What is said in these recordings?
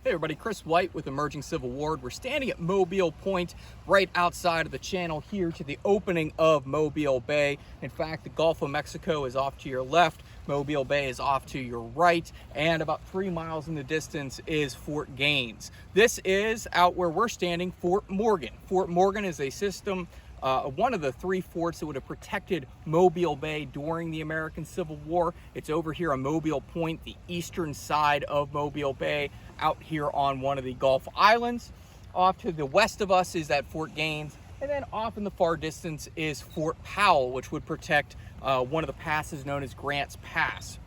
Hey everybody, Kris White with Emerging Civl War. We're standing at Mobile Point, right outside of the channel here to the opening of Mobile Bay. In fact, the Gulf of Mexico is off to your left, Mobile Bay is off to your right, and about 3 miles in the distance is Fort Gaines. This is, out where we're standing, Fort Morgan. Fort Morgan is a system, one of the 3 forts that would have protected Mobile Bay during the American Civil War. It's over here on Mobile Point, the eastern side of Mobile Bay, out here on one of the Gulf Islands. Off to the west of us is at Fort Gaines, and then off in the far distance is Fort Powell, which would protect one of the passes known as Grant's Pass.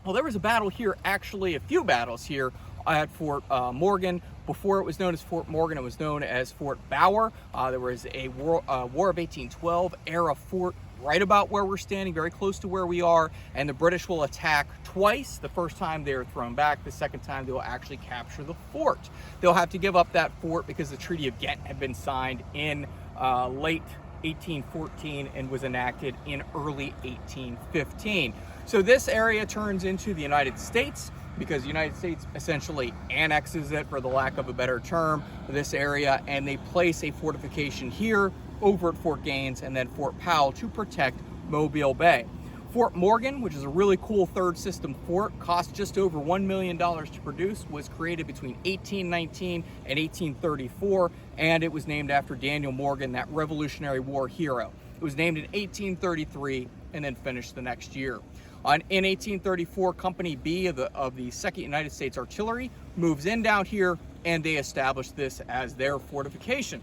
Well, there was a battle here, actually a few battles here at Fort Morgan. Before it was known as Fort Morgan, it was known as Fort Bower. There was a War of 1812 era fort right about where we're standing, very close to where we are, and the British will attack twice. The first time they were thrown back, the second time they will actually capture the fort. They'll have to give up that fort because the Treaty of Ghent had been signed in late 1814 and was enacted in early 1815. So this area turns into the United States because the United States essentially annexes it, for the lack of a better term, this area, and they place a fortification here over at Fort Gaines and then Fort Powell to protect Mobile Bay. Fort Morgan, which is a really cool third system fort, cost just over $1 million to produce, was created between 1819 and 1834, and it was named after Daniel Morgan, that Revolutionary War hero. It was named in 1833 and then finished the next year. In 1834, Company B of the 2nd United States Artillery moves in down here, and they establish this as their fortification.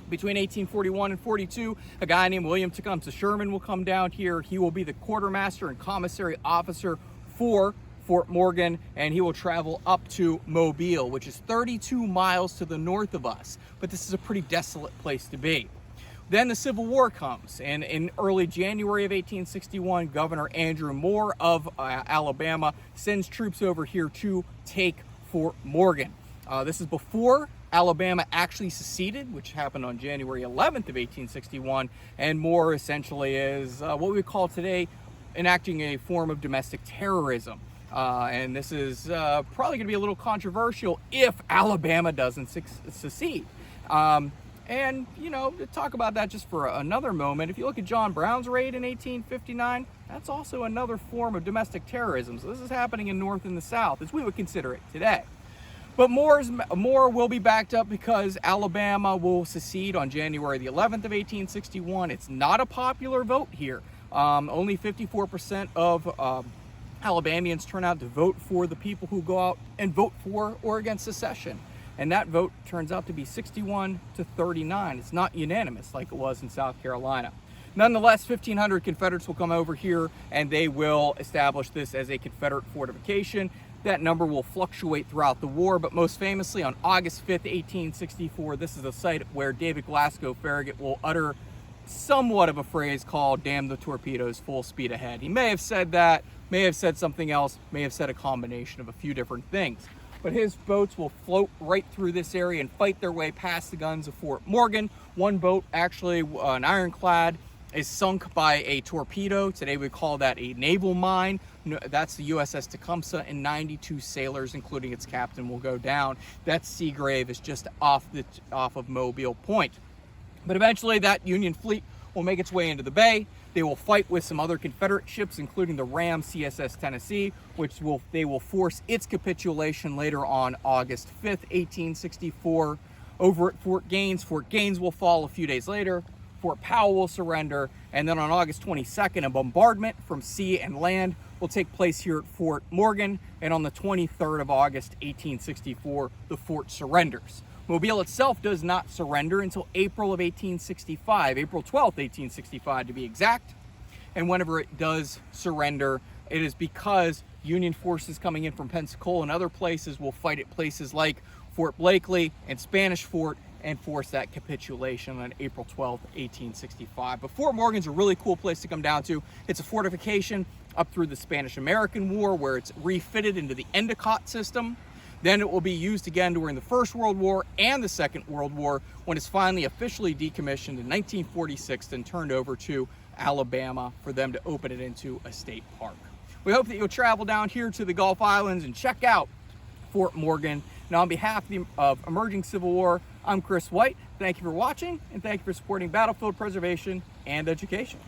Between 1841 and 42, a guy named William Tecumseh Sherman will come down here. He will be the quartermaster and commissary officer for Fort Morgan, and he will travel up to Mobile, which is 32 miles to the north of us. But this is a pretty desolate place to be. Then the Civil War comes, and in early January of 1861, Governor Andrew Moore of Alabama sends troops over here to take Fort Morgan. This is before Alabama actually seceded, which happened on January 11th of 1861, and Moore essentially is what we call today enacting a form of domestic terrorism. And this is probably going to be a little controversial if Alabama doesn't secede. And, you know, to talk about that just for another moment, if you look at John Brown's raid in 1859, that's also another form of domestic terrorism. So this is happening in North and the South, as we would consider it today. But Moore will be backed up because Alabama will secede on January the 11th of 1861. It's not a popular vote here. Only 54% of Alabamians turn out to vote for the people who go out and vote for or against secession. And that vote turns out to be 61 to 39. It's not unanimous like it was in South Carolina. Nonetheless, 1,500 Confederates will come over here, and they will establish this as a Confederate fortification. That number will fluctuate throughout the war, but most famously on August 5th, 1864, this is a site where David Glasgow Farragut will utter somewhat of a phrase called "damn the torpedoes, full speed ahead." He may have said that, may have said something else, may have said a combination of a few different things. But his boats will float right through this area and fight their way past the guns of Fort Morgan. One boat, actually an ironclad, is sunk by a torpedo. Today we call that a naval mine. That's the USS Tecumseh, and 92 sailors, including its captain, will go down. That Seagrave is just off of Mobile Point. But eventually that Union fleet will make its way into the bay. They will fight with some other Confederate ships, including the ram CSS Tennessee, which they will force its capitulation later on August 5th, 1864. Over at Fort Gaines will fall a few days later. Fort Powell will surrender, and then on August 22nd, a bombardment from sea and land will take place here at Fort Morgan, and on the 23rd of August, 1864, the fort surrenders. Mobile itself does not surrender until April of 1865, April 12th, 1865 to be exact. And whenever it does surrender, it is because Union forces coming in from Pensacola and other places will fight at places like Fort Blakely and Spanish Fort and force that capitulation on April 12th, 1865. But Fort Morgan's a really cool place to come down to. It's a fortification up through the Spanish-American War, where it's refitted into the Endicott system. Then it will be used again during the First World War and the Second World War, when it's finally officially decommissioned in 1946 and turned over to Alabama for them to open it into a state park. We hope that you'll travel down here to the Gulf Islands and check out Fort Morgan. Now, on behalf of Emerging Civil War, I'm Kris White. Thank you for watching, and thank you for supporting battlefield preservation and education.